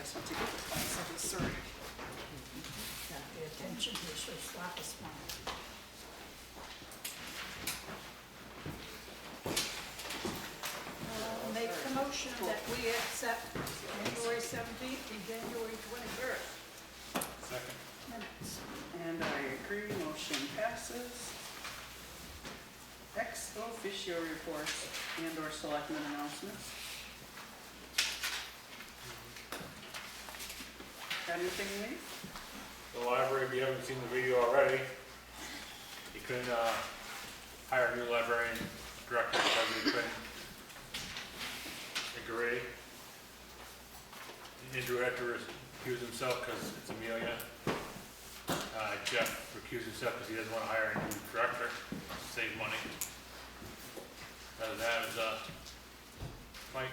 just went to get the sponsor, sorry. Got the attention here, so slap a smile. Make the motion that we accept January 17th and January 21st Second. minutes. And I agree, motion passes. Ex officio reports and or selectmen announcements. Got anything, Lee? The library, if you haven't seen the video already, you couldn't hire a new librarian director because we couldn't agree. Andrew had to recuse himself because it's Amelia. Jeff recused himself because he doesn't want to hire a new director to save money. Other than that, is Mike.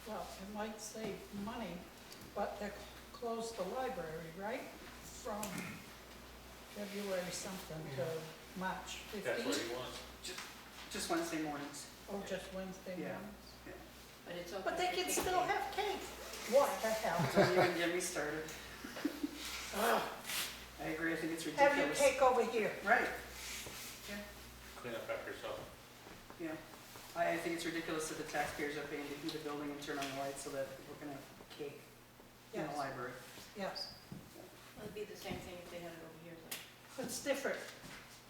Well, it might save money, but they closed the library, right? From February something to March 15th? That's what he wants. Just Wednesday mornings. Or just Wednesday Yeah. mornings? But it's okay. But they can still have cake. What the hell? Don't even get me started. Ugh. I agree, I think it's Have your ridiculous. cake over here. Right, Clean up after yourself. yeah. I think it's ridiculous that the taxpayers are paying to heat the building and turn on the lights so that people can have cake in Yes. the library. Yes, It'd be the same thing if they had it over here, though. it's different.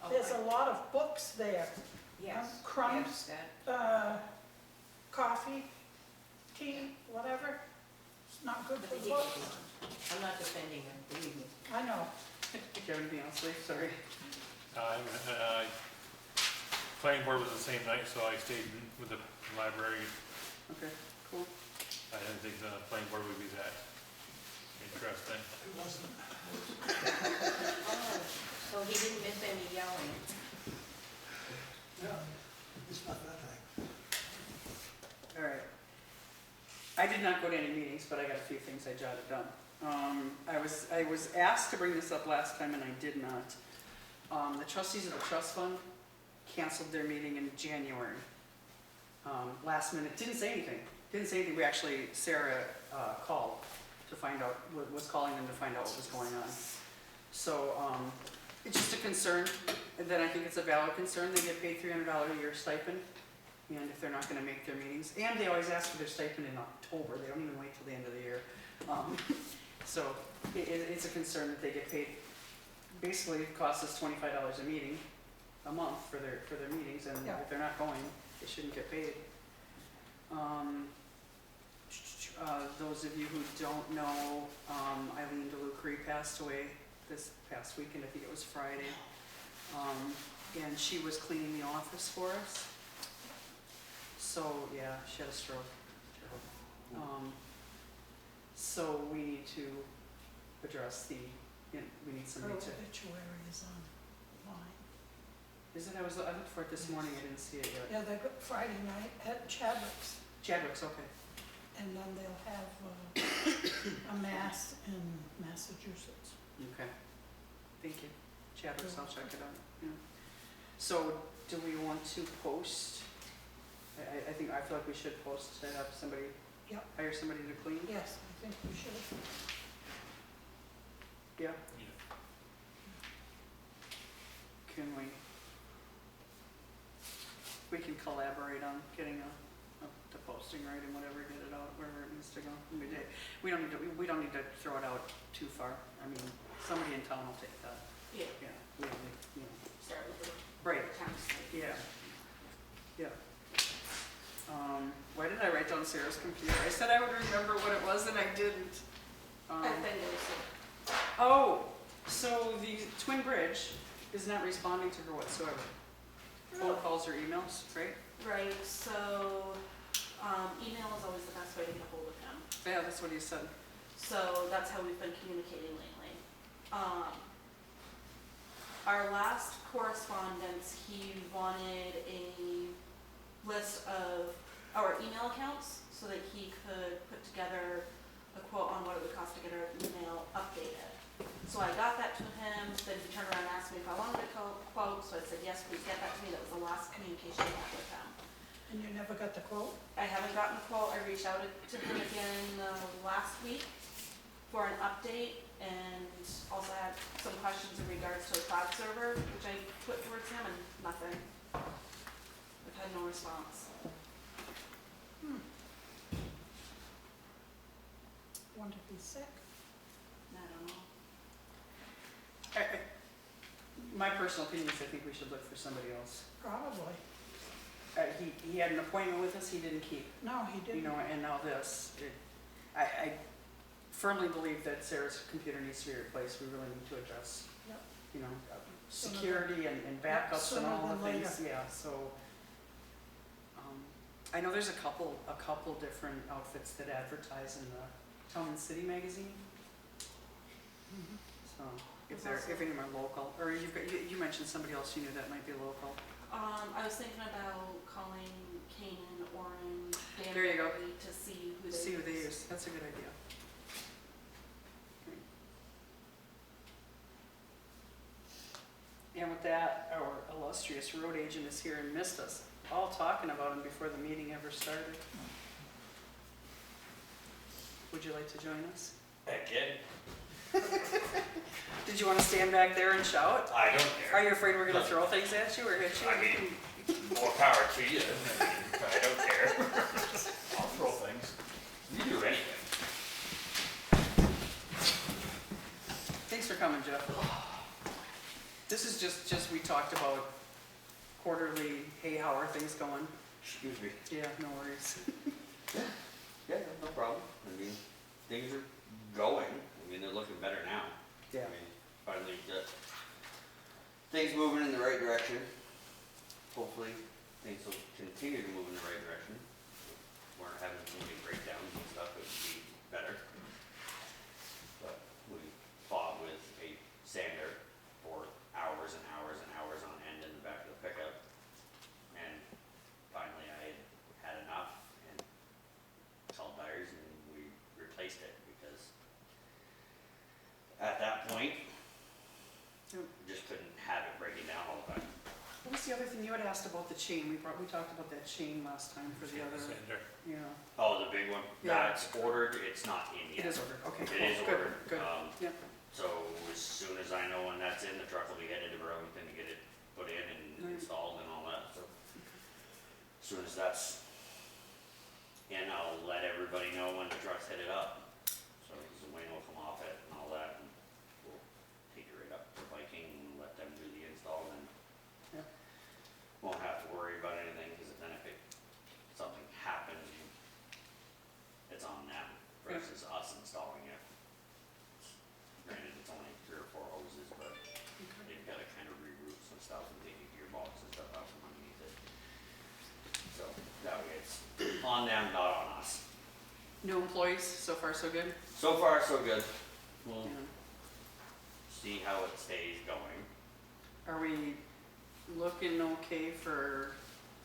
There's a lot of books there. Yes. Crumbs. Yes, that, Coffee, tea, whatever. It's not good but for the books. heat is on. I'm not defending them, believe me. I know. Do you have anything else, Lee? Sorry. Planning board was the same night, so I stayed with the library. Okay, cool. I didn't think the planning board would be that interesting. It wasn't. Oh, so he didn't miss any yelling. No, it's not that high. All right. I did not go to any meetings, but I got a few things I jotted down. I was asked to bring this up last time and I did not. The trustees of the trust fund canceled their meeting in January. Last minute, didn't say anything. We actually, Sarah called to find out, was calling them to find out what was going on. So it's just a concern, and then I think it's a valid concern. They get paid $300 a year stipend, and if they're not gonna make their meetings, and they always ask for their stipend in October, they don't even wait till the end of the year. So it's a concern that they get paid. Basically, it costs us $25 a meeting, a month for their meetings, and Yeah. if they're not going, they shouldn't get paid. Those of you who don't know, Eileen DeLucre passed away this past weekend, I think it was Friday. And she was cleaning the office for us. So, yeah, she had a stroke. So we need to address we need Her somebody to, obituary is online. is it, I looked for it this morning, I didn't see it yet. Yeah, they got Friday night at Chadwick's, Chadwick's, okay. and then they'll have a mass in Massachusetts. Okay, thank you. Chadwick's, I'll check it out. Yeah. So, do we want to post? I feel like we should post to have somebody, Yep. hire somebody to clean? Yes, I think we should. Yeah, Yeah. can we can collaborate on getting the posting right and whatever, get it out wherever it needs to go. We don't need to throw it out too far. I mean, somebody in town will take that. Yeah, Yeah, we don't need, you know. start with the Right, town site. yeah, yeah. Why did I write down Sarah's computer? I said I would remember what it was and I didn't. Oh, so the Twin Bridge is not responding to her whatsoever. Phone calls or emails, right? Right, so, email is always the best way to get a hold of him. Yeah, that's what he said. So that's how we've been communicating lately. Our last correspondence, he wanted a list of our email accounts so that he could put together a quote on what it would cost to get our email updated. So I got that to him, then he turned around and asked me if I wanted a quote, so I said, yes, please get that to me. That was the last communication I had with him. And And you never got the quote? I haven't gotten a quote. I reached out to him again last week for an update, and also had some questions in regards to a cloud server, which I put towards him, and nothing. I've had no response. Wonder if he's sick? I don't know. My personal opinion is I think we should look for somebody else. Probably. He had an appointment with us, he didn't keep, No, he you didn't. know, and now this. I firmly believe that Sarah's computer needs to be replaced. We really need to address, Yep. you know, Sooner security and backups and sooner all the than things, yeah, so. I know there's a couple different outfits that advertise in the Town and City magazine, Mhm. so if any of them are local, or you mentioned somebody else you knew that might be local. I was thinking about calling Canaan, Orin, There you go. Danbury to see who they See who they use. use, that's a good idea. And with that, our illustrious road agent is here and missed us, all talking about him before the meeting ever started. Would you like to join us? Heck yeah. Did you want to stand back there and shout? I don't Are care. you afraid we're gonna throw things at you or hit you? I mean, more power to you. I don't care. I'll throw things. You do anything. Thanks for coming, Jeff. This is just we talked about quarterly, hey, how are things going? Excuse me. Yeah, no worries. Yeah, no problem. I mean, things are going. I mean, they're looking better now. Yeah. I mean, finally got things moving in the right direction. Hopefully, things will continue to move in the right direction. We're not having too many breakdowns and stuff, it would be better. But we fought with a sander for hours and hours and hours on end in the back of the pickup. And finally I had enough and called Dyers and we replaced it because at that point, Yep. we just couldn't have it breaking down all the time. What was the other thing you had asked about the chain? We talked about that chain last time for the other, Sander. yeah. Oh, the big one? Yeah. That's ordered, it's not in It yet. is ordered, okay, It cool, is good, ordered. good, yep. So as soon as I know when that's in, the truck will be headed to Burlington to get it put in and Right. installed and all that, so. As soon as that's in, I'll let everybody know when the truck's headed up. So the wing will come off it and all that, and we'll take it right up to Viking and let them do the install and Yep. won't have to worry about anything, because then if something happens, it's on them Yeah. versus us installing it. Granted, it's only 3 or 4 hoses, but they've gotta kind of reroute some stuff and take a gearbox and stuff out from underneath it. So that way it's on them, not on us. New employees, so far so good? So far, so good. We'll Yeah. see how it stays going. Are we looking okay for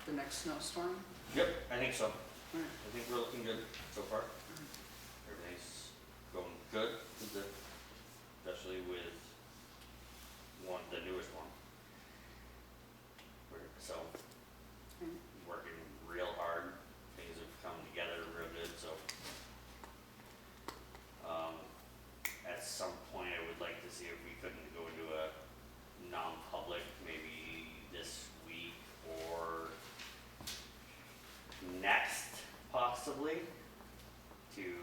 the next snowstorm? Yep, I think so. Alright. I think we're looking good so far. Everything's going good, especially with the newest one. So, Mm. working real hard, things have come together real good, so. At some point, I would like to see if we couldn't go into a non-public, maybe this week or next, possibly, to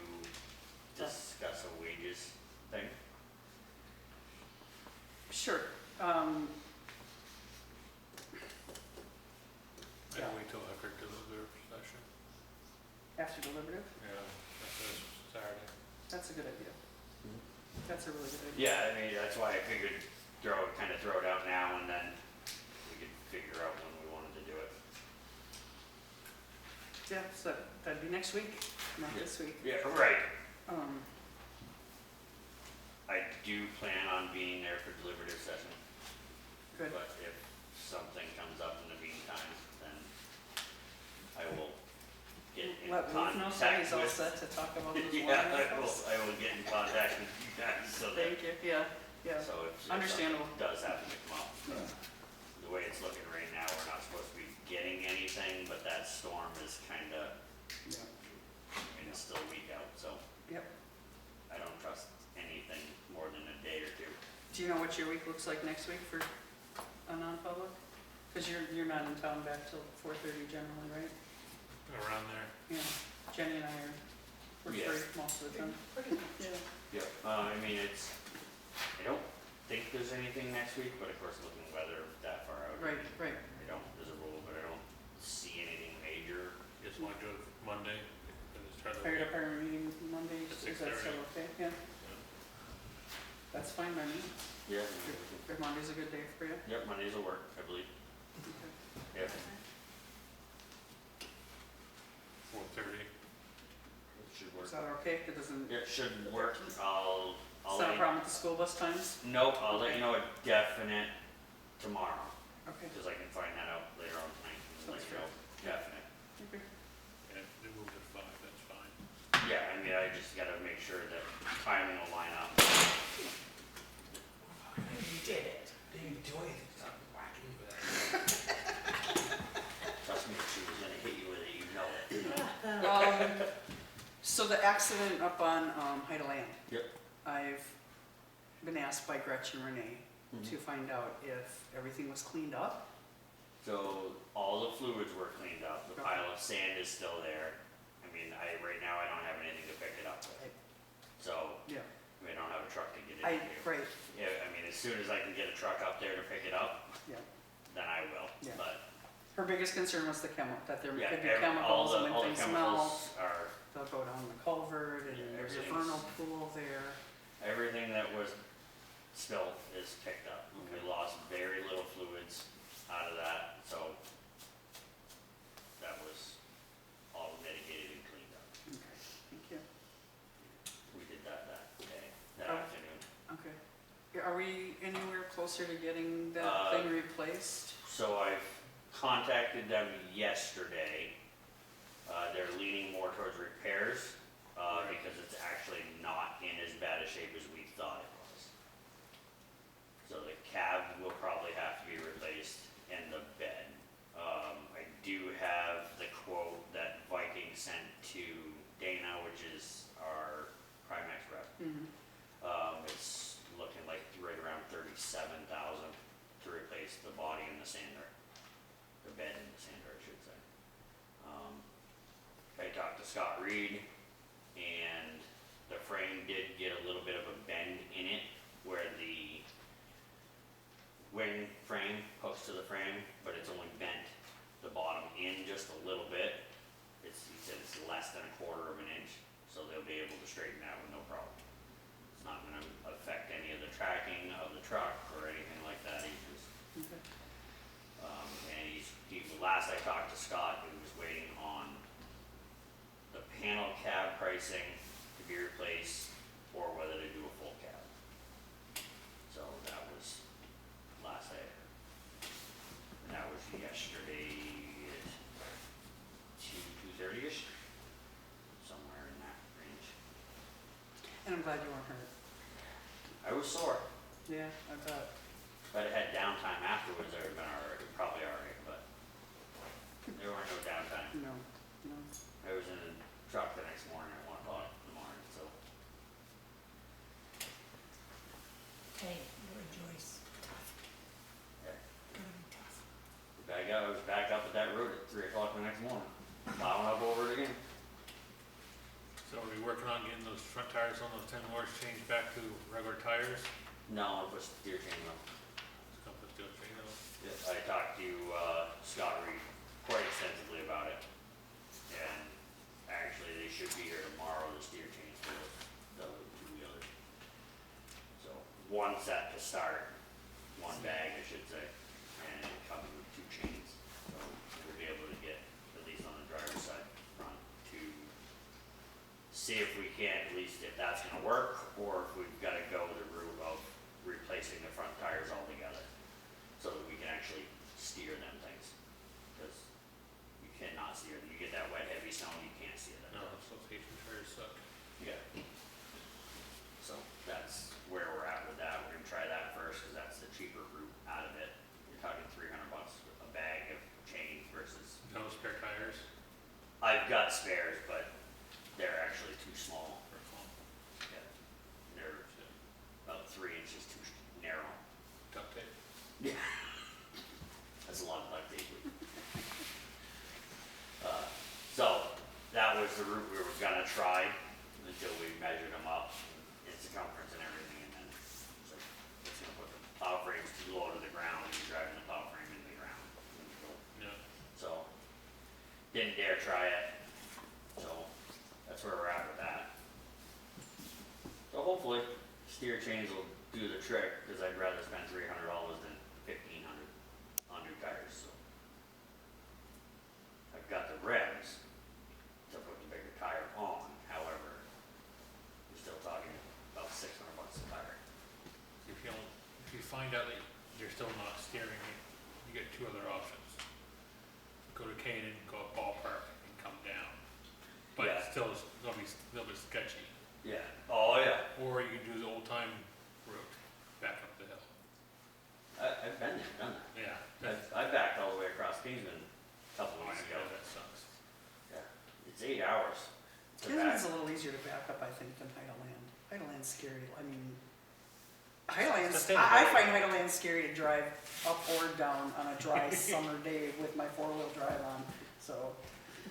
discuss a wages thing. Sure, Maybe wait till after deliberative session. after deliberative, Yeah, that's this Saturday. that's a good idea. Mhm. That's a really good idea. Yeah, I mean, that's why I figured kind of throw it out now and then we could figure out when we wanted to do it. Yeah, so that'd be next week, not Yeah. this week. Yeah, right. Um, I do plan on being there for deliberative session, good, but if something comes up in the meantime, then I will get in let Ruth know so contact he's all with. set to talk about those Yeah, warrant articles. I will get in contact with you guys so that, Thank you, yeah, yeah, so if something Understandable. does happen to come up. The way it's looking right now, we're not supposed to be getting anything, but that storm is kinda, Yeah. I mean, it's still a week out, so Yep. I don't trust anything more than a day or two. Do you know what your week looks like next week for a non-public? Because you're not in town back till 4:30 generally, right? Around there. Yeah, Jenny and I are, we're Yeah. free most of the time. Pretty much. Yeah. Yep. I mean, I don't think there's anything next week, but of course, looking at weather that far out. Right, right. I don't, there's a rule, but I don't see anything major. Just want to do it Monday, and just try to. Fire department meeting Monday, At is that 6:30. still okay? Yeah, that's fine by me. Yeah. If Monday's a good day for you? Yep, Mondays will work, I believe. Okay. Yep. 4:30. It should work. Is that okay? It doesn't, Yeah, it should work. I'll is that let a you, problem with the school bus times? nope, I'll let Okay. you know a definite tomorrow, Okay. because I can find that out later on tonight. And let Sounds you know, definite. Okay. Yeah, they moved at 5, that's fine. Yeah, I mean, I just gotta make sure that timing will line up. You did it. Didn't even do anything, stop whacking with that. Trust me, if she was gonna hit you with it, you know it. So the accident up on Height of Land. Yep. I've been asked by Gretchen Renee to find out if everything was cleaned up. So all the fluids were cleaned up, the Okay. pile of sand is still there. I mean, right now, I don't have anything to pick it up with. So, Yeah. we don't have a truck to get it I, into. right, Yeah, I mean, as soon as I can get a truck up there to pick it up, yeah. then I will, Yeah. but, Her biggest concern was the that there yeah, could be all chemicals the, and all when the things smell, chemicals are, they'll go down the culvert and Yeah, there's a everything's- vernal pool there. everything that was spilled is picked up. We lost very little fluids out of that, so that was all mitigated and cleaned up. Okay, thank you. We did that day, that Oh. afternoon. Okay. Yeah, are we anywhere closer to getting that Uh, thing replaced? So I've contacted them yesterday. They're leaning more towards repairs, Right. because it's actually not in as bad a shape as we thought it was. So the cab will probably have to be replaced and the bed. I do have the quote that Viking sent to Dana, which is our Primex rep. Mm-hmm. It's looking like right around 37,000 to replace the body and the sander, the bed and the sander, I should say. I talked to Scott Reed, and the frame did get a little bit of a bend in it where the wing frame hooks to the frame, but it's only bent the bottom in just a little bit. He said it's less than a quarter of an inch, so they'll be able to straighten that with no problem. It's not gonna affect any of the tracking of the truck or anything like that. Okay. And last I talked to Scott, he was waiting on the panel cab pricing to be replaced or whether to do a full cab. So that was last I heard. And that was yesterday at 2:30ish, somewhere in that range. And I'm glad you weren't hurt. I was sore. Yeah, I bet. If I'd had downtime afterwards, I would've been probably alright, but there weren't no downtime. No, no. I was in the truck the next morning at 1 o'clock in the morning, so. Hey, you're a Joyce. Yeah. Gonna be tough. I was back up at that road at 3 o'clock the next morning, plowing up over it again. So are we working on getting those front tires on those 10 horse changed back to regular tires? No, it was steer chain though. Let's come put steel chain on. I talked to Scott Reed quite extensively about it. And actually, they should be here tomorrow, the steer chains for the two-wheelers. So, one set to start, one bag, I should say, and it comes with 2 chains. So, we'll be able to get, at least on the driver's side front, to see if we can, at least if that's gonna work, or if we've gotta go the route of replacing the front tires altogether, so that we can actually steer them things. Because you cannot steer them, you get that wet, heavy snow, you can't steer them. No, association tires suck. Yeah. So that's where we're at with that, we're gonna try that first, cause that's the cheaper route out of it. You're talking $300 a bag of chain versus got spares, but they're actually too small. Yeah. They're about 3 inches too narrow. Duct tape. Yeah. That's a lot of duct tape. So, that was the route we were gonna try until we measured them up in circumference and everything, and then it's like, it's gonna put the plow frames too low to the ground, and you're driving the plow frame into the ground. Yeah. So, didn't dare try it, so that's where we're at with that. So hopefully, steer chains will do the trick, cause I'd rather spend $300 than $1,500 on new tires, so. I've got the revs to put the bigger tire on, however, we're still talking about $600 a tire. If you find out that you're still not steering, you get two other options. Go to Canaan, go up Ballpark, and come down. But Yeah. it's still, it's gonna be a little bit sketchy. Yeah, oh yeah, Or you can do the old time route, back up the hill. I've been there, done that. Yeah. I backed all the way across Kingsman a couple weeks ago. That sucks. Yeah, it's 8 hours. to Kinsman's back. a little easier to back up, I think, than Heideland. Heideland's scary, I mean, Heideland's, It's the thing. I find Heideland scary to drive up or down on a dry summer day with my four-wheel drive on, so,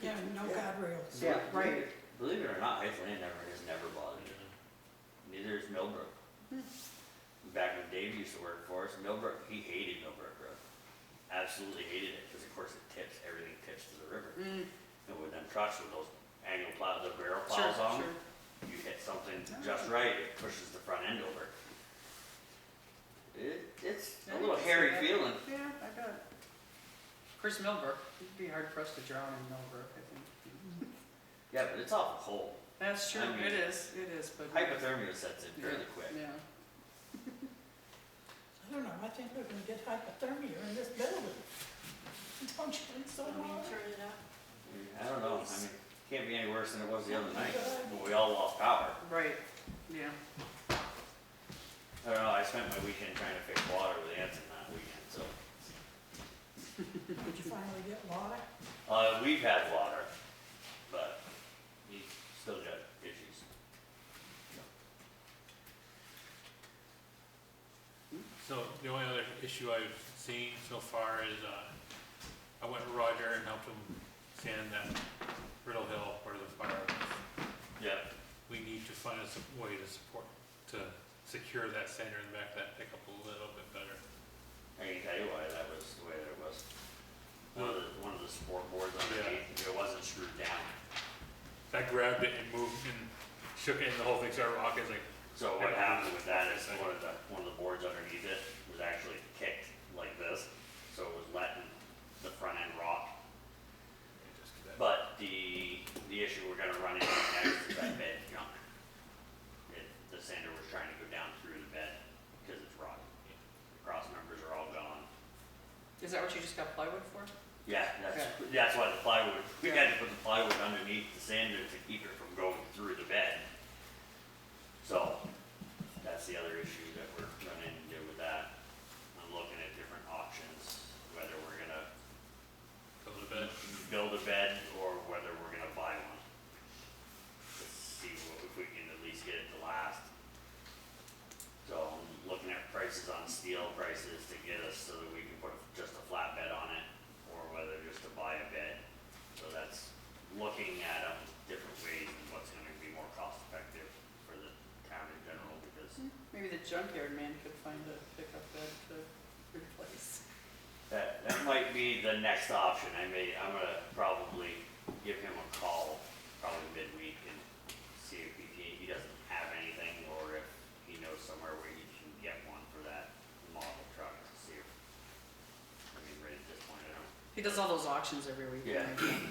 Yeah, no guardrails. yeah, right. Believe it or not, Iceland has never bothered me. Neither is Millbrook. Back when Dave used to work for us, Millbrook, he hated Millbrook Road. Absolutely hated it, because of course it tips, everything tips to the river. Mm, And with them trucks with those annual plows, the barrel sure, plows on, sure. you hit something just right, it pushes the front end over. It's Yeah, a little I can see hairy that. feeling. Yeah, I bet. Of course, Millbrook, it'd be hard pressed to drown in Millbrook, I think. Yeah, but it's awful cold. That's true, I mean, it is, but. Hypothermia sets in fairly quick. Yeah, I don't know, I think we're gonna get hypothermia in this building. Don't you think so, Laura? I don't know, I mean, can't be any worse than it was the other night, when we all lost power. right, yeah. I don't know, I spent my weekend trying to fix water with Anson that weekend, so. Did you finally get water? We've had water, but he's still got issues. So the only other issue I've seen so far is, I went with Roger and helped him sand that Riddle Hill where the fire was. Yeah. We need to find a way to secure that sander in the back of that pickup a little bit better. I can tell you why that was the way that it was. One of the support boards underneath, it wasn't screwed down. I grabbed it and moved and shook it and the whole thing started rocking. It's like, So what happened with that is one of the boards underneath it was actually kicked like this, so it was letting the front end rock. just do that. But the issue we're gonna run into next is that bed junk. The sander was trying to go down through the bed because it's rotten. The cross members are all gone. Is that what you just got plywood for? Yeah, that's why the plywood, we had to put the plywood underneath the sander to keep it from going through the bed. So, that's the other issue that we're running into with that. I'm looking at different options, whether we're gonna build a bed or whether we're gonna buy one. Let's see if we can at least get it to last. So I'm looking at prices on steel prices to get us so that we can put just a flat bed on it, or whether just to buy a bed. So that's looking at different ways and what's gonna be more cost effective for the town in general, because Maybe the junkyard man could find a pickup bed to replace. that might be the next option. I'm gonna probably give him a call, probably midweek, and see if he doesn't have anything, or if he knows somewhere where he can get one for that model truck, to see if, I mean, right at this point, I don't, He does all those auctions every week, Yeah.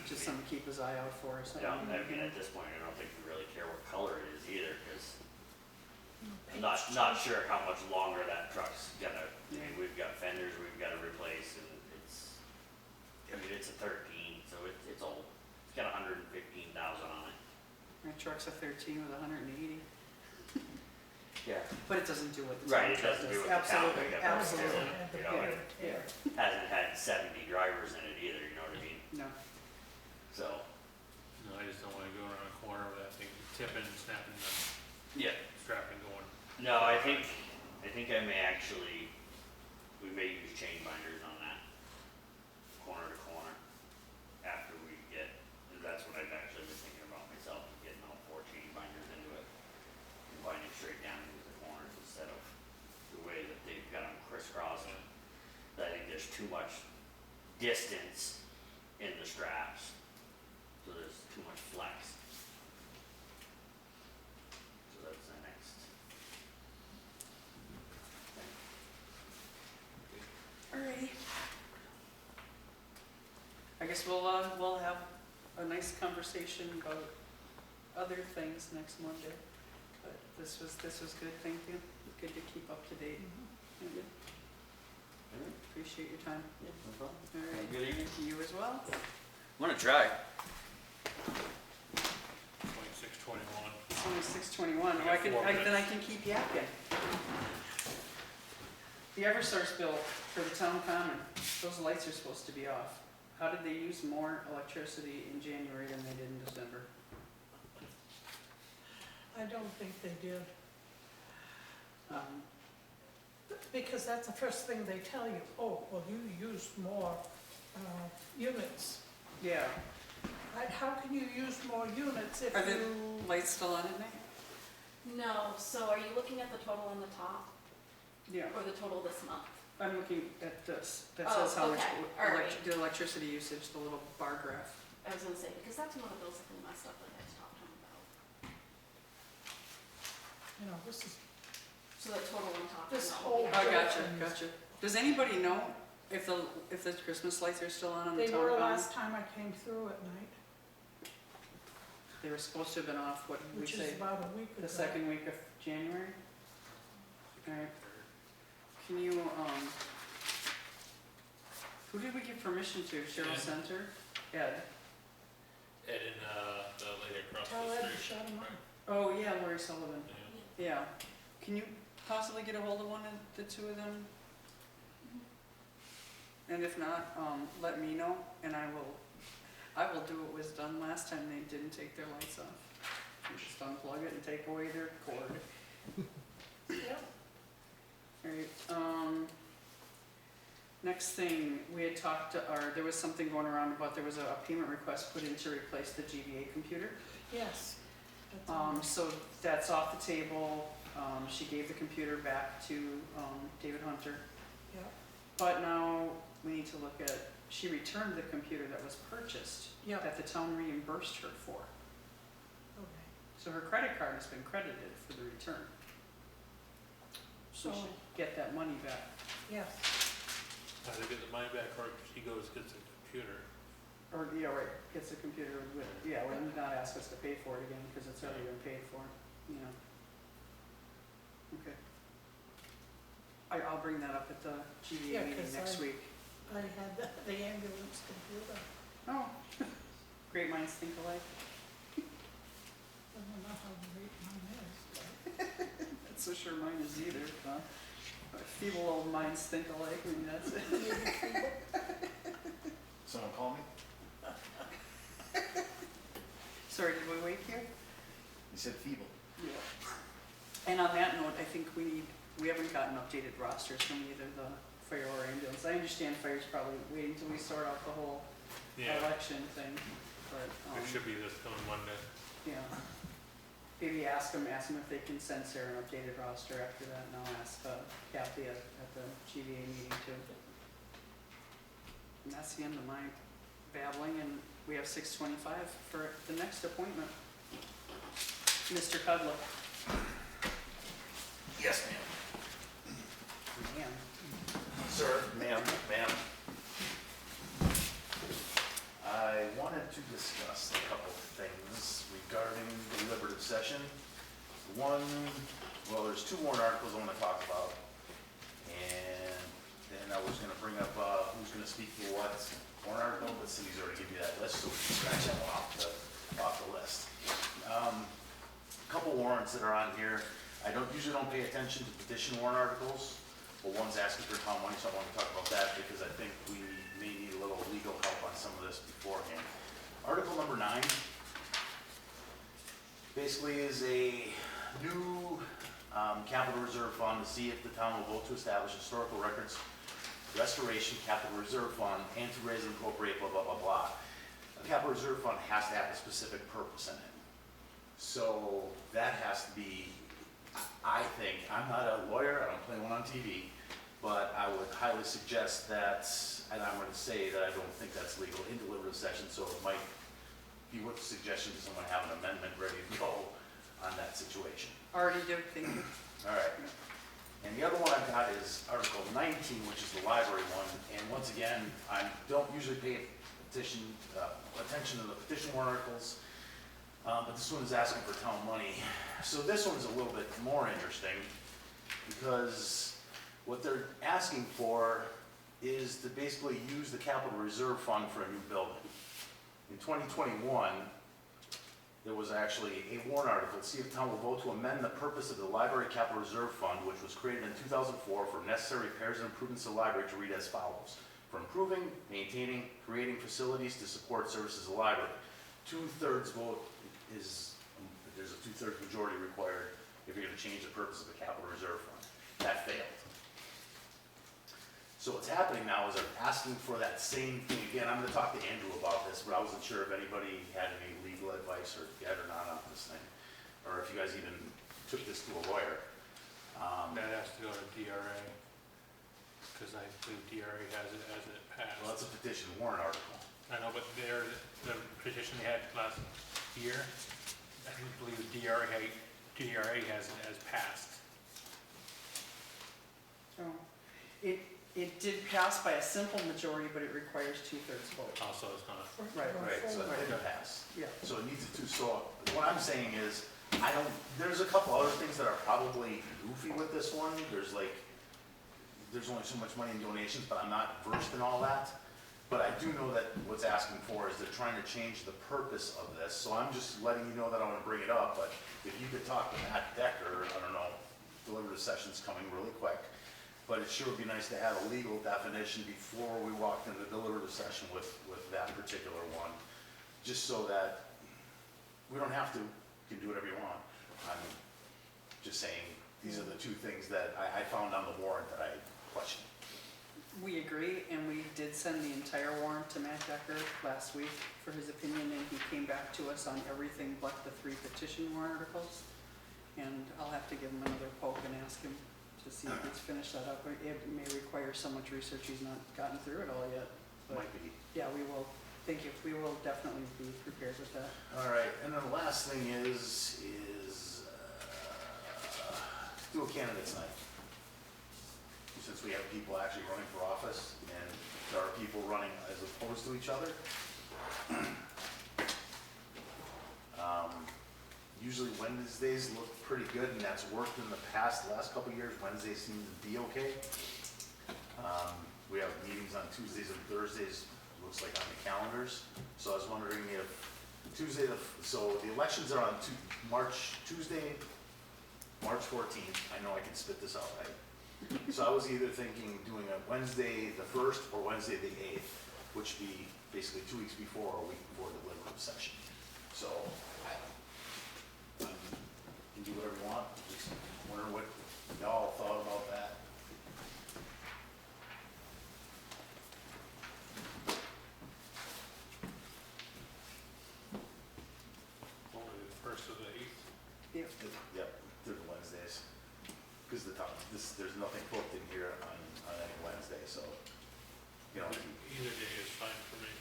just something to keep his eye out for or something. I mean, at this point, I don't think we really care what color it is either, because I'm Paint not sure how much longer that truck's gonna, I Yeah. mean, we've got fenders we've gotta replace, and it's a 13, so it's old. It's got 115,000 on it. My truck's a 13 with 180, Yeah. but it doesn't do what the Right, town it truck doesn't do does. what the town Absolutely, pickup does. absolutely. You know, it Yeah, hasn't had 70 drivers in it either, you know what I mean? no, So, No, I tipping, snapping the Yeah. strap and going. No, I think I may actually, we may use chain binders on that, corner to corner, after we get, and that's what I've actually been thinking about myself, getting all 4 chain binders into it, and binding straight down into the corners instead of the way that they've got them crisscrossing. I think there's too much distance in the straps, so there's too much flex. So that's the next thing. Alrighty. I guess we'll have a nice conversation about other things next Monday. But this was good, thank you. Good to keep up to date. Mhm. Yeah, Alright. appreciate your time. Yeah, no problem. All Have a right, good evening. you as well. I'm gonna try. 26, 21. It's only 6:21. We Oh, got 4 then I minutes. can keep yakking. The Eversource bill for the town common, those lights are supposed to be off. How did they use more electricity in January than they did in December? I don't think they did, Um, because that's the first thing they tell you, oh, well, you used more, units. Yeah, How can you use more units if are the you, lights still on at night? No, so are you looking at the total on the top Yeah, or the total this month? I'm looking at this, that Oh, says how much okay, all right. the electricity usage, the little bar graph. I was gonna say, because that's one of those little messed up that I talked to him about. you know, this is, So the total on top. This is not whole- what Oh, we have. gotcha. Does anybody know if the Christmas lights are still on the they town were common? last time I came through at night, They were supposed to have been off, what did we which is say, about a week ago. the second week of January? Alright, can you, who did we give permission to? Cheryl Ed. Center? Ed? Ed and, the lady across Tell the Ed to street. shut them off. Oh, yeah, Lori Sullivan. Yeah. Yeah. Can you possibly get a hold of one of the two of them? And if not, let me know and I will do what was done last time they didn't take their lights off. You just unplug it and take away their cord. Yep. Alright, next thing, we had talked, or there was something going around about there was a payment request put in to replace the GVA computer. Yes. That's on. So that's off the table. She gave the computer back to, David Hunter. Yep, But now we need to look at, she returned the computer that was purchased, yep, that the town reimbursed her for. okay. So her credit card has been credited for the return. So, We should get that money back. yes, Either get the money back or she goes, gets a computer. Or, yeah, right, gets the computer with, yeah, and not ask us to pay for it again, because it's already been paid for, you know. Okay. I'll bring that up at the Yeah, GVA meeting 'cause next week. I had the ambulance computer. Oh, great minds think alike. I don't know how great mine is, but Not so sure mine is either, huh? Feeble old minds think alike, I mean, that's it. maybe feeble. Someone call me? Sorry, did we wait here? You said feeble. Yeah. And on that note, I think we haven't gotten updated rosters from either the fire or ambulance. I understand fire's probably waiting till we sort out the whole Yeah, election thing, but, it should be this coming Monday. yeah. Maybe ask them if they can send Sarah an updated roster after that, and I'll ask Kathy at the GVA meeting too. And that's the end of my babbling, and we have 6:25 for the next appointment. Mr. Cudlip. Yes, ma'am. Man. Sir, ma'am. I wanted to discuss a couple of things regarding the deliberative session. One, well, there's 2 warrant articles I want to talk about. And then I was gonna bring up, who's gonna speak for what warrant article, but Cindy's already given you that list, so we can scratch that one off the list. Couple warrants that are on here. I usually don't pay attention to petition warrant articles, but one's asking for town money, so I want to talk about that because I think we may need a little legal help on some of this beforehand. Article number 9 basically is a new capital reserve fund to see if the town will vote to establish historical records restoration capital reserve fund and to raise and appropriate blah, blah, blah, blah. A capital reserve fund has to have a specific purpose in it. So that has to be, I think, I'm not a lawyer, I don't play one on TV, but I would highly suggest that, and I'm going to say that I don't think that's legal in deliberative session, so it might be worth a suggestion to someone have an amendment ready to go on that situation. Already do, thank you. All right. And the other one I've got is Article 19, which is the library one. And once again, I don't usually pay attention to the petition warrant articles, but this one is asking for town money. So this one's a little bit more interesting because what they're asking for is to basically use the capital reserve fund for a new building. In 2021, there was actually a warrant article to see if town will vote to amend the purpose of the library capital reserve fund, which was created in 2004 for necessary repairs and improvements to the library, to read as follows: for improving, maintaining, creating facilities to support services of the library. 2/3 vote is, there's a 2/3 majority required if you're going to change the purpose of the capital reserve fund. That failed. So what's happening now is they're asking for that same thing again. I'm going to talk to Andrew about this, but I wasn't sure if anybody had any legal advice or get or not on this thing, or if you guys even took this to a lawyer. That has to go to DRA, because I believe DRA has it as it passed. Well, that's a petition warrant article. I know, but the petition they had last year, I believe DRA has it as passed. Oh. It did pass by a simple majority, but it requires 2/3 vote. Also, it's not. Right, Right, so it Right. didn't pass. Yeah. So it needs a two, so what I'm saying is, there's a couple other things that are probably goofy with this one. There's only so much money in donations, but I'm not versed in all that. But I do know that what's asking for is they're trying to change the purpose of this. So I'm just letting you know that I want to bring it up, but if you could talk to Matt Decker, I don't know, deliberative session's coming really quick. But it sure would be nice to have a legal definition before we walked into the deliberative session with that particular one. Just so that we don't have to, you can do whatever you want. I'm just saying, these are the two things that I found on the warrant that I questioned. We agree, and we did send the entire warrant to Matt Decker last week for his opinion, and he came back to us on everything but the 3 petition warrant articles. And I'll have to give him another poke and ask him to see if he's finished that up. It may require so much research, he's not gotten through it all yet. But Might be. yeah, we will, thank you, we will definitely be prepared with that. All right, and then the last thing is do a candidates night. Since we have people actually running for office, and there are people running as opposed to each other. Usually Wednesdays look pretty good, and that's worked in the past. The last couple of years, Wednesdays seem to be okay. We have meetings on Tuesdays and Thursdays, looks like on the calendars. So I was wondering if so the elections are on Tuesday, March 14th. I know I can spit this out, right? So I was either thinking doing a Wednesday the 1st or Wednesday the 8th, which would be basically 2 weeks before or a week before the deliberative session. So you can do whatever you want. Just wonder what y'all thought about that. Only the 1st or the 8th. Yep. Yep, through the Wednesdays. Because there's nothing booked in here on any Wednesday, so, you know. Either day is fine for me.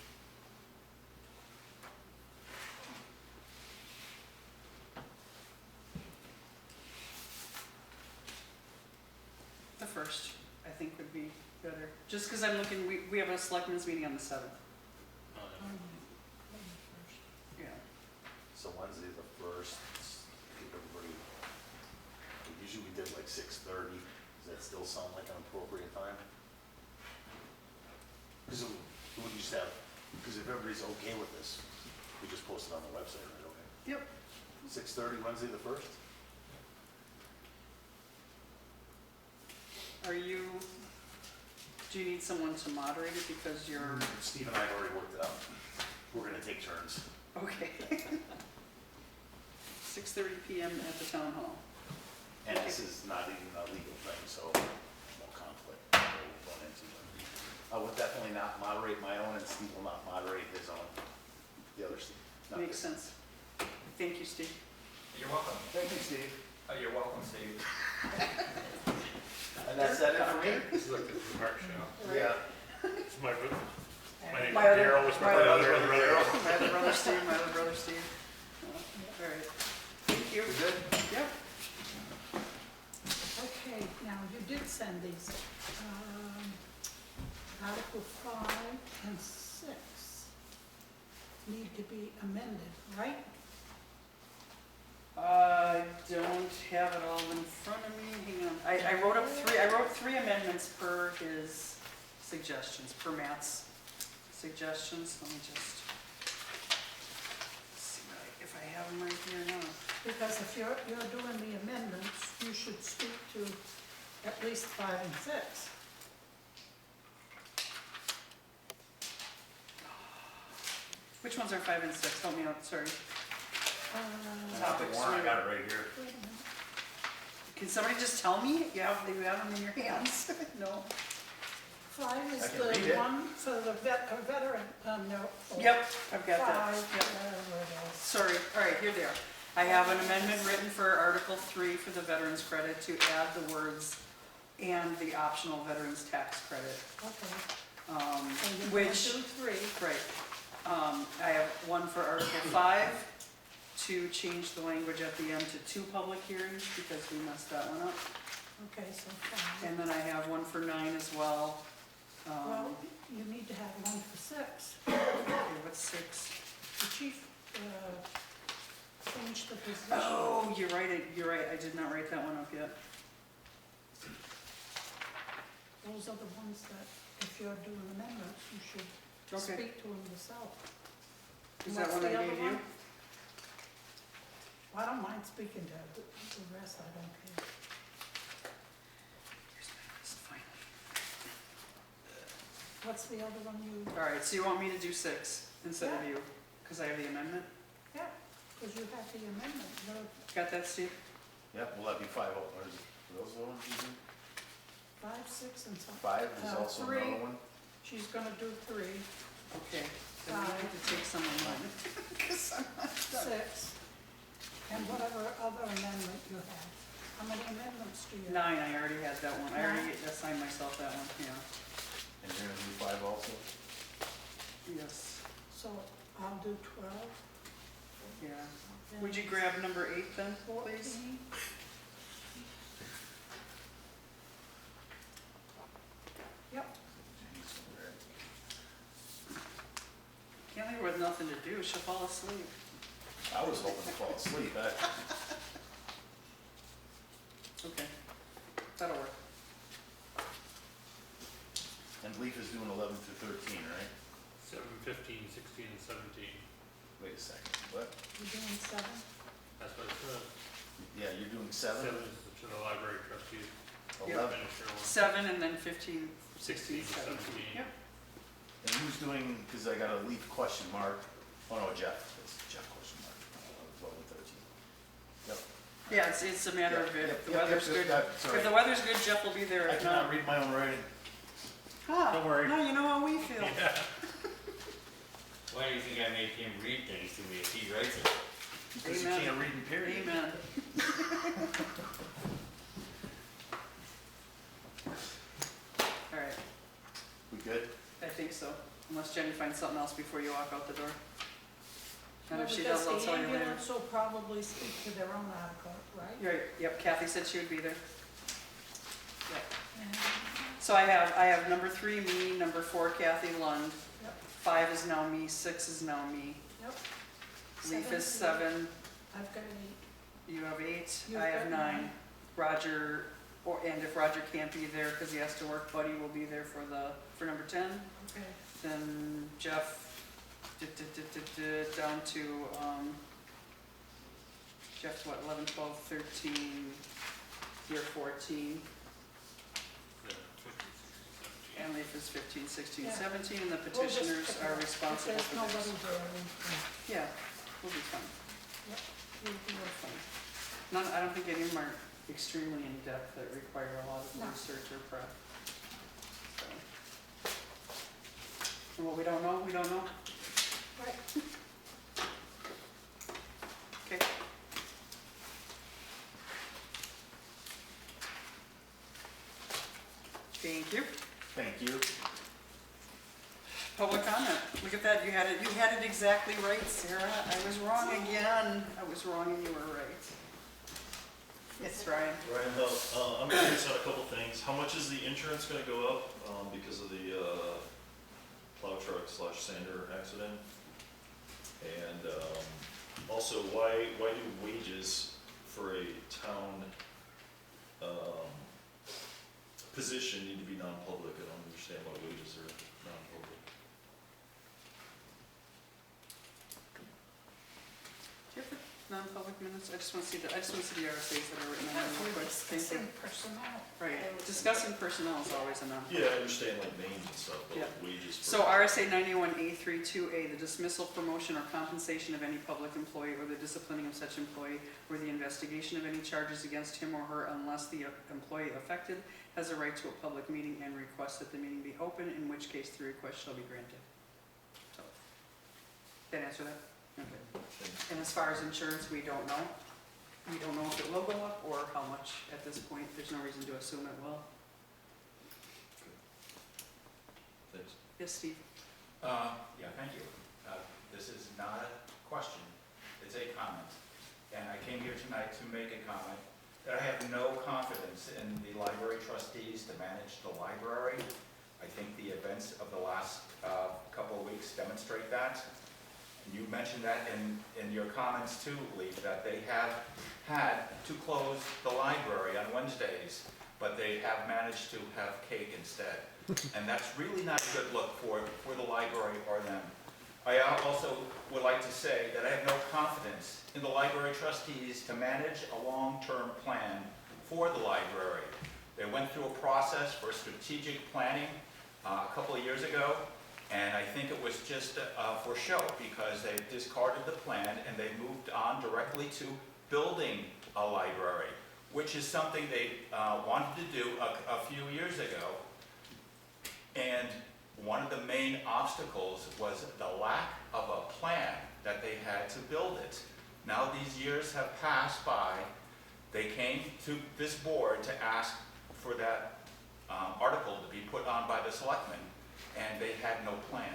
The 1st, I think, would be better. Just because I'm looking, we have a selectmen's meeting on the 7th. Yeah. So Wednesday the 1st, give everybody, usually we did like 6:30. Does that still sound like an appropriate time? Because we just have, because if everybody's okay with this, we just post it on the website right away. Yep. 6:30, Wednesday the 1st? Do you need someone to moderate it because you're, Steve and I have already worked it out. We're gonna take turns. okay. 6:30 6:30 PM at the town hall. And this is not even a legal thing, so no conflict that we'll run into. I will definitely not moderate my own, and Steve will not moderate his own, the other Steve. not Makes this. sense. Thank you, Steve. You're welcome. Thank you, Steve. You're welcome, Steve. And that's it for me? This is like the Mark show. Yeah. It's my name My other- Daryl, was my my other other brother. My other brother Steve, my other brother Steve. All right. Thank you. We good? Yep. Okay, now you did send these. Article 5 and 6 need to be amended, right? I don't have it all in front of me, hang on. I wrote three amendments per his suggestions, per Matt's suggestions. Let me just see if I have them right here now. Because if you're doing the amendments, you should speak to at least 5 and 6. Which ones are 5 and 6? Help me out, sorry. Topic warrant, I got it right here. Wait a minute. Can somebody just tell me? You have them in your hands? No? 5 is I can read the it. one for the veteran, no. Yep, I've got that. 5, Yep. whatever it is. Sorry, all right, here they are. I have an amendment written for Article 3 for the veterans credit to add the words "and the optional veterans tax credit." Okay. Um, So you're going Which, to do 3. right. I have one for Article 5 to change the language at the end to 2 public hearings because we messed that one up. Okay, so 5. And then I have one for 9 as well. Well, you need to have one for 6. Okay, what's 6? The chief changed the position. Oh, you're right, I did not write that one up yet. Those are the ones that, if you're doing amendments, you should Okay, speak to them yourself. is that What's one the I other gave one? you? Well, I don't mind speaking to the rest, I don't care. Here's my list, finally. What's the other one you, All right, so you want me to do 6 instead of Yeah. you, because I have the amendment? yeah, because you have the amendment, Got that, Steve? Yep, will that be 5, or is it, those the ones you do? 5, 6, and some. 5 is also 3. another one? She's gonna do 3, Okay, then I have to take some of mine, because I'm not done. 6, and whatever other amendment you have. How many amendments do you 9, have? I already had that one, I already assigned myself that one, yeah. And you're gonna do 5 also? Yes, So I'll do 12. yeah. then Would you grab number 8 then, please? 14. Yep, Can't leave her with nothing to do, she'll fall asleep. I was hoping to fall asleep, Okay, that'll work. And Leaf is doing 11 through 13, right? 7, 15, 16, and 17. Wait a second, what? you're doing 7. That's what it says. Yeah, you're doing 7? 7 is to the library trustees. 11. Administer one. 7 and then 15, 16, 16, 17. 17. Yep. And who's doing, because I got a Leaf question mark, oh no, Jeff, it's Jeff question mark, 12 and 13. Yep. Yeah, it's a matter of Yep, if the yep, weather's yep, good. yep, sorry. If the weather's good, Jeff will be there. I If cannot not, read my own writing. Don't Don't worry. No, you know how we feel. Why do you think I make him read things to me if he writes it? Because you Amen. can't read in period. Amen. All right, We good? I think so, unless Jenny finds something else before you walk out the door. And Well, if she because does, I'll tell you the later. ambulance will probably speak to their own article, right? You're right, yep, Kathy said she would be there. Yep. And, So I have number 3, me, number 4, Kathy Lund, Yep, 5 is now me, 6 is now me, yep. Leaf is 7. 7, I've got 8. you have 8, You've I have got 9. Roger, and if Roger can't be there because he has to work, Buddy will be there for number 10. Okay, Then Jeff, down to, Jeff's what, 11, 12, 13, you're 14, Yeah, 15, 16, 17. and Leaf is 15, 16, Yeah. 17, and the We'll just petitioners pick it are up. responsible If for there's nobody this. there, Yeah, we'll be fine, we'll do we're it. fine. None, I don't think any of them are extremely in-depth that require a lot of No. research or prep. So. And what we don't know, we don't know. Right. Okay. Thank you. Thank you. Public comment. Look at that, you had it exactly right, Sarah. I was wrong again. I was wrong and you were right. Yes, Ryan. Ryan Hill, I'm curious on a couple things. How much is the insurance gonna go up, because of the, plow truck / sander accident? And, also, why do wages for a town, position need to be non-public? I don't understand why wages are non-public. Do you have the non-public minutes? I just want to see the RSAs that are written on them real quick. Thank you. Discussing personnel. Right, discussing personnel is always a non. Yeah, I understand like names and stuff, but Yeah. wages for. So RSA 91A32A, the dismissal, promotion, or compensation of any public employee or the disciplining of such employee or the investigation of any charges against him or her unless the employee affected has a right to a public meeting and requests that the meeting be open, in which case the request shall be granted. So, that answer that? Okay. And as far as insurance, we don't know. We don't know if it will go up or how much at this point. There's no reason to assume it will. Thanks. Yes, Steve? Yeah, thank you. This is not a question, it's a comment. And I came here tonight to make a comment that I have no confidence in the library trustees to manage the library. I think the events of the last couple of weeks demonstrate that. And you mentioned that in your comments too, Lee, that they have had to close the library on Wednesdays, but they have managed to have cake instead. And that's really not a good look for the library or them. I also would like to say that I have no confidence in the library trustees to manage a long-term plan for the library. They went through a process for strategic planning a couple of years ago, and I think it was just for show because they discarded the plan and they moved on directly to building a library, which is something they wanted to do a few years ago. And one of the main obstacles was the lack of a plan that they had to build it. Now these years have passed by. They came to this board to ask for that article to be put on by the selectmen, and they had no plan.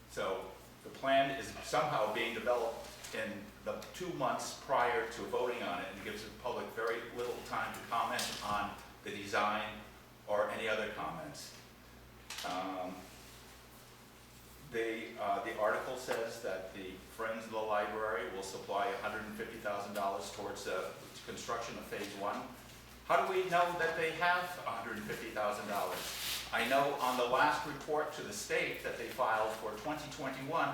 So the plan is somehow being developed in the 2 months prior to voting on it, and gives the public very little time to comment on the design or any other comments. The article says that the Friends of the Library will supply $150,000 towards the construction of phase 1. How do we know that they have $150,000? I know on the last report to the state that they filed for 2021,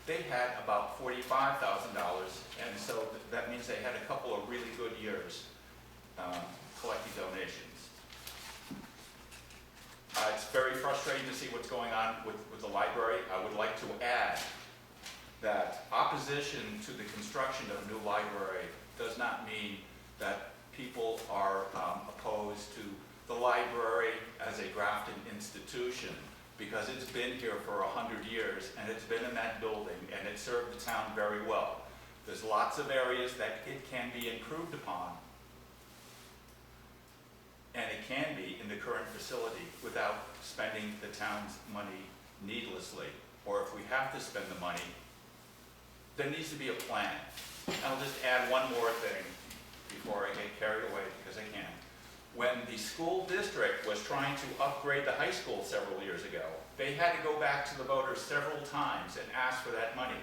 they had about $45,000, and so that means they had a couple of really good years collecting donations. It's very frustrating to see what's going on with the library. I would like to add that opposition to the construction of a new library does not mean that people are opposed to the library as a Grafton institution, because it's been here for 100 years and it's been in that building and it served the town very well. There's lots of areas that it can be improved upon, and it can be in the current facility without spending the town's money needlessly. Or if we have to spend the money, there needs to be a plan. I'll just add one more thing before I get carried away, because I can. When the school district was trying to upgrade the high school several years ago, they had to go back to the voters several times and ask for that money.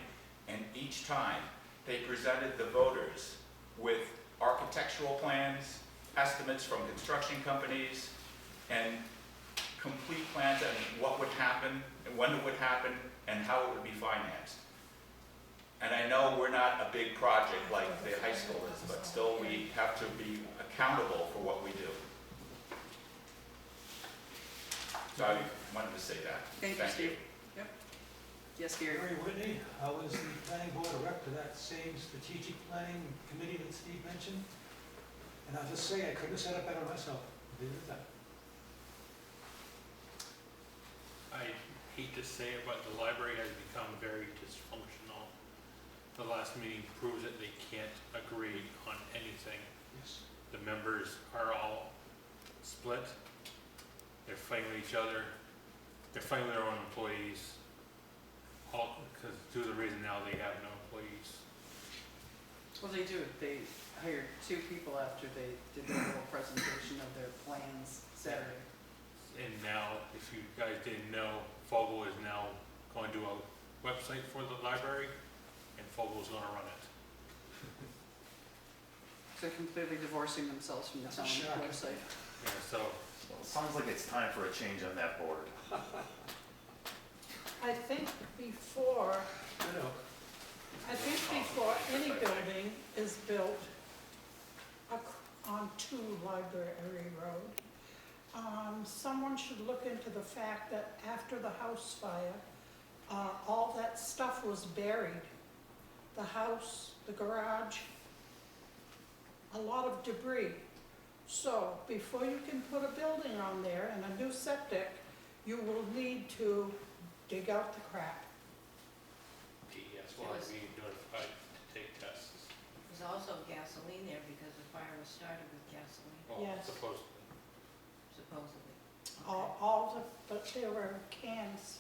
And each time, they presented the voters with architectural plans, estimates from construction companies, and complete plans on what would happen, and when it would happen, and how it would be financed. And I know we're not a big project like the high school is, but still we have to be accountable for what we do. So I wanted to say that. Thank you, Steve. Yep. Yes, Gary? Mary Whitney, how is the planning board erected to that same strategic planning committee that Steve mentioned? And I'll just say, I couldn't have set it better myself. At the end of the day. I hate to say it, but the library has become very dysfunctional. The last meeting proves that they can't agree on anything. Yes. The members are all split. They're fighting with each other. They're fighting with their own employees. All, because due to the reason now they have no employees. Well, they do. They hired 2 people after they did their little presentation of their plans Saturday. And now, if you guys didn't know, Fogel is now going to do a website for the library, and Fogel's gonna run it. So they're completely divorcing themselves from the That's a town shock. website. Yeah, so, Well, it sounds like it's time for a change on that board. I think before I know. any building is built onto Library Road, someone should look into the fact that after the house fire, all that stuff was buried. The house, the garage, a lot of debris. So before you can put a building on there and a new septic, you will need to dig out the crap. DES will Yes. be notified to take tests. There's also gasoline there because the fire was started with gasoline, Well, Yes. supposedly. supposedly. But there were cans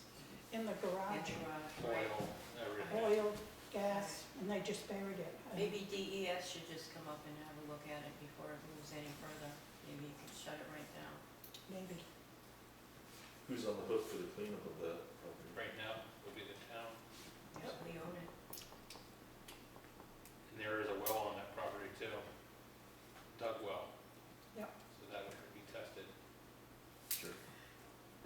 in the In garage, the garage, right. Oil, everything. oil, gas, and they just buried it. Maybe DES should just come up and have a look at it before it moves any further. Maybe you could shut it right down. Maybe. Who's on the hook for the cleanup of that property? Right now, will be the town. Yep, we own it. And there is a well on that property too. Dug well. Yep. So that would have to be tested. Sure.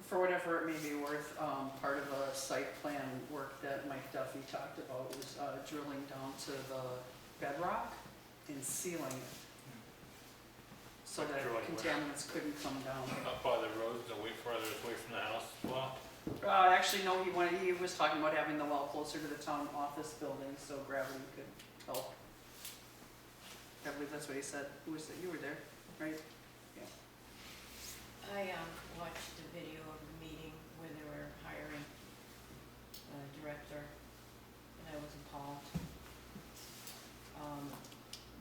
For whatever it may be worth, part of the site plan work that Mike Duffy talked about was drilling down to the bedrock and sealing it. So that Drilling where? contaminants couldn't come down. Up by the road, away further away from the house, well, Actually, no, he was talking about having the well closer to the town office building so gravity could help. I believe that's what he said. Who was it? You were there, right? Yeah. I watched the video of the meeting where they were hiring a director, and I was appalled.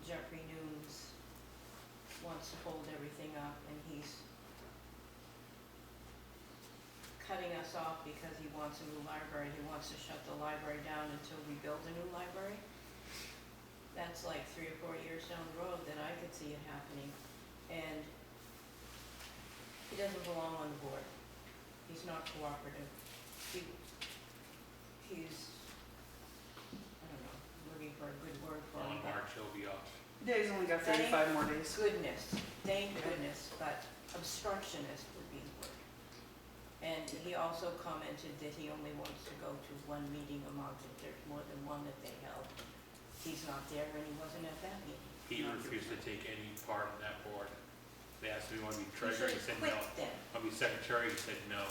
Jeffrey Nunes wants to hold everything up, and he's cutting us off because he wants a new library. He wants to shut the library down until we build a new library. That's like 3 or 4 years down the road that I could see it happening. And he doesn't belong on the board. He's not cooperative. He's, I don't know, looking for a good word for on him. but March he'll be off. Yeah, he's only got Thank 35 more days. Goodness, thank goodness, but obstructionist would be the word. And he also commented that he only wants to go to 1 meeting a month if there's more than one that they held. He's not there and he wasn't at that meeting. He refused to take any part of that board. They asked if he wanted to be He treasurer, should he said have no. quit then. I'll be secretary, he said no.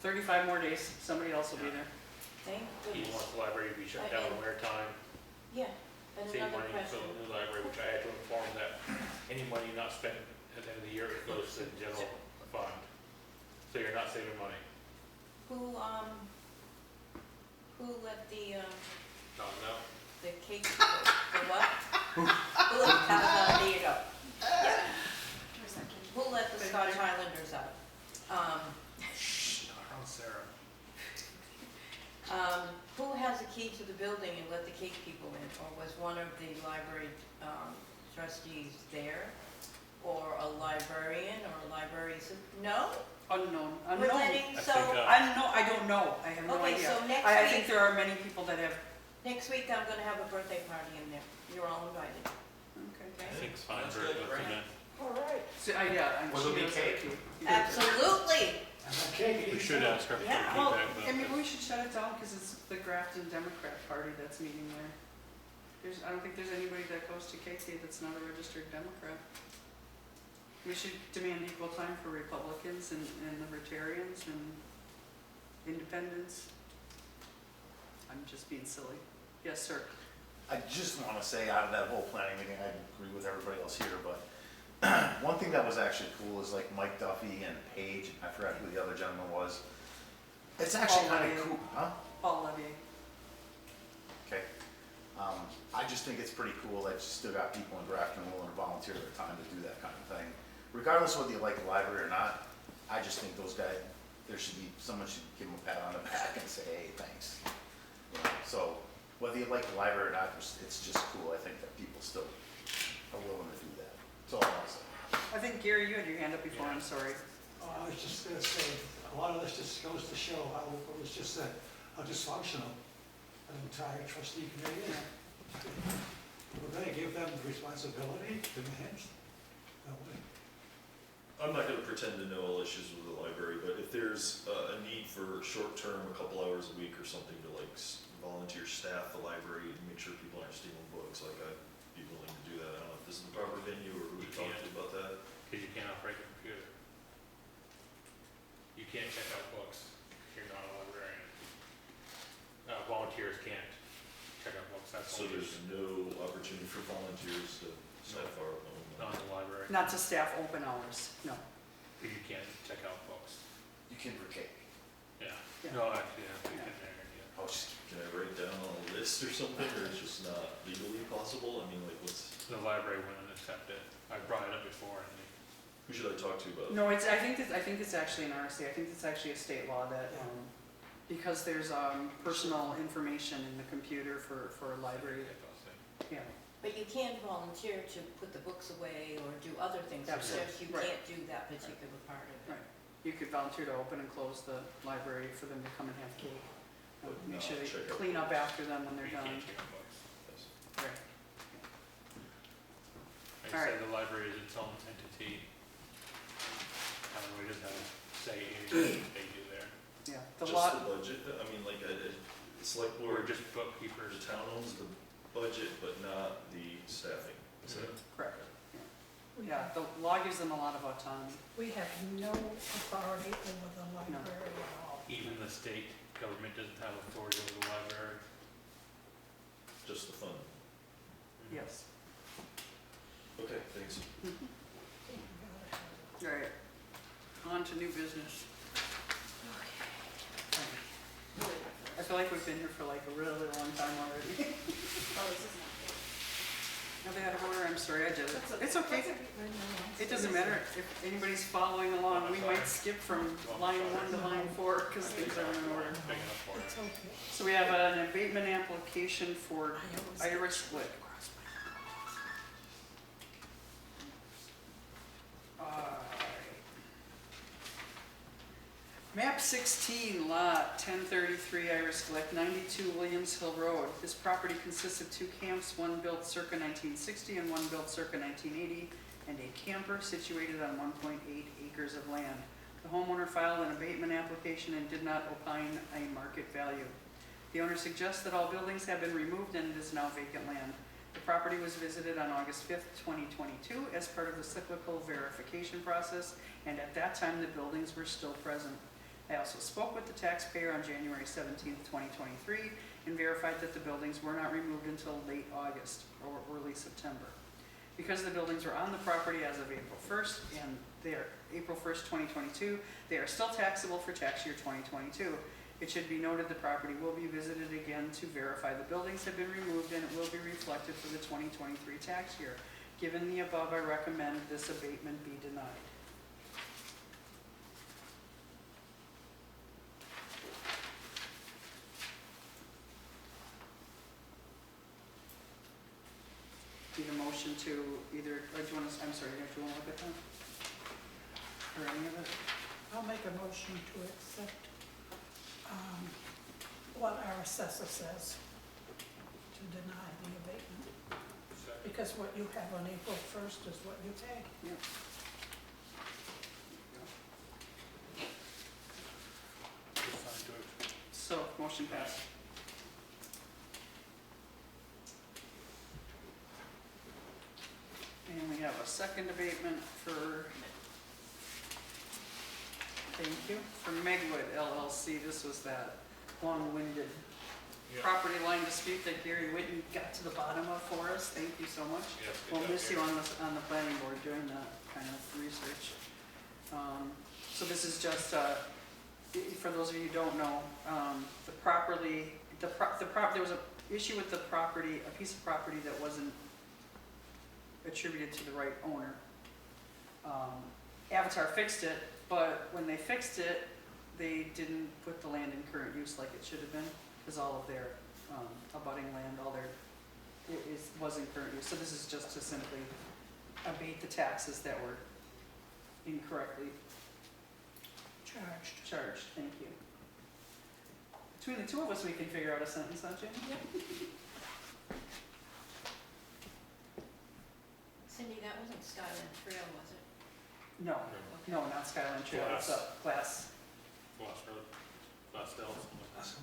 35 more days, somebody else will be there. Thank He goodness. wants the library to be shut down in winter time, Yeah, and save another money for question. the new library, which I had to inform that any money not spent at the end of the year goes to the general fund. So you're not saving money. Who let the cake people, the what? Who let, there you go. Yeah. Who let the Scotch Highlanders out? Shh, not around Sarah. Who has the key to the building and let the cake people in? Or was one of the library trustees there? Or a librarian or a library, no? Unknown. We're letting, I so, think, I don't know. I have no okay, idea. so next I think week, there are many people that have. next week I'm gonna have a birthday party in there. You're all invited, Okay. I okay? think it's fine That's for good, it, right? then. All right. So, yeah, I'm Will sure there be that's cake? okay. Absolutely. And that cake, We should ask her for Yeah, Well, feedback, I mean, but we should shut it down because it's the Grafton Democrat Party that's meeting there. I don't think there's anybody that goes to KK that's not a registered Democrat. We should demand equal time for Republicans and Libertarians and Independents. I'm just being silly. Yes, sir. I just wanna say out of that whole planning meeting, I agree with everybody else here, but one thing that was actually cool is like Mike Duffy and Paige, I forgot who the other gentleman was. It's actually Paul kinda Levy. cool, huh? Paul Levy. Okay. I just think it's pretty cool that you still got people in Grafton willing to volunteer their time to do that kind of thing. Regardless of whether you like the library or not, I just think those guys, someone should give them a pat on the back and say, hey, thanks. You know, so whether you like the library or not, it's just cool, I think that people still are willing to do that. That's all I'll say. I think, Gary, you had your hand up before, I'm sorry. I was just gonna say, a lot of this just goes to show how it was just how dysfunctional an entire trustee committee is. We're gonna give them the responsibility to manage. No way. I'm not gonna pretend to know all issues with the library, but if there's a need for short-term, a couple hours a week or something to like volunteer staff the library and make sure people aren't stealing books, like I'd be willing to do that. I don't know if this is the proper venue or who to talk to about that. Because you can't operate a computer. You can't check out books if you're not a librarian. Volunteers can't check out books, that's So all there's no opportunity for volunteers to staff our own. not in the library. Not to staff open hours, no. But you can't check out books. You can ricochet. Yeah. Yeah. No, actually, you can there, yeah. Oh, just, Can I write down on a list or something, or it's just not legally possible? I mean, like, The library wouldn't accept it. I brought it up before and who should I talk to about it? No, I think it's actually an RSA, I think it's actually a state law that, because there's, personal information in the computer for a library, yeah. But you can volunteer to put the books away or do other things, it's Absolutely. just you Right. can't do that particular part of it. Right. You could volunteer to open and close the library for them to come and have cake. But Make not sure they check out clean up after them when they're you done. can't check out books. Right. Like All I right. said, the library is its own entity. I don't know, it doesn't have a say in anything they do there. Yeah, the Just law, the budget, I mean, like, it's like We're we're just bookkeepers. the town owns the budget, but not the staffing. Is that correct, yeah, the law gives them a lot of autonomy. We have no authority over the library at all. Even the state government doesn't have authority over the library. just the fund? Yes. Okay, thanks. All right, on to new business. I feel like we've been here for like a really long time already. Oh, this is not Have they had a order? I'm sorry, I did it. good. It's okay. It doesn't matter if anybody's following along. We might skip from line 1 to line 4 because things aren't in order. Big enough for it. It's okay. So we have an abatement application for Irish Split. Map 16, lot 1033, Iris Glick, 92 Williams Hill Road. This property consists of 2 camps, one built circa 1960 and one built circa 1980, and a camper situated on 1.8 acres of land. The homeowner filed an abatement application and did not opine a market value. The owner suggests that all buildings have been removed and it is now vacant land. The property was visited on August 5th, 2022 as part of the cyclical verification process, and at that time the buildings were still present. I also spoke with the taxpayer on January 17th, 2023 and verified that the buildings were not removed until late August or early September. Because the buildings were on the property as of April 1st and they are April 1st, 2022, they are still taxable for tax year 2022. It should be noted the property will be visited again to verify the buildings have been removed and it will be reflected for the 2023 tax year. Given the above, I recommend this abatement be denied. Need a motion to either, or do you want to, I'm sorry, do you want to look at that? Or any of it? I'll make a motion to accept what our assessor says to deny the abatement. Because what you have on April 1st is what you pay. Yeah. So, motion passed. And we have a second abatement for, thank you, for Megwood LLC. This was that long-winded Yeah. property line dispute that Gary Whitney got to the bottom of for us. Thank you so much. Yes, good We'll job, miss you Gary. on the planning board doing that kind of research. So this is just, for those of you who don't know, there was a issue with the property, a piece of property that wasn't attributed to the right owner. Avatar fixed it, but when they fixed it, they didn't put the land in current use like it should have been, because all of their abutting land, was in current use. So this is just to simply abate the taxes that were incorrectly charged. Thank you. Between the two of us, we can figure out a sentence, huh, Jane? Cindy, that wasn't Skyline Trail, was it? No, not Skyline Trail, it's a class. Lost Road, Lost Hills, something like that. That's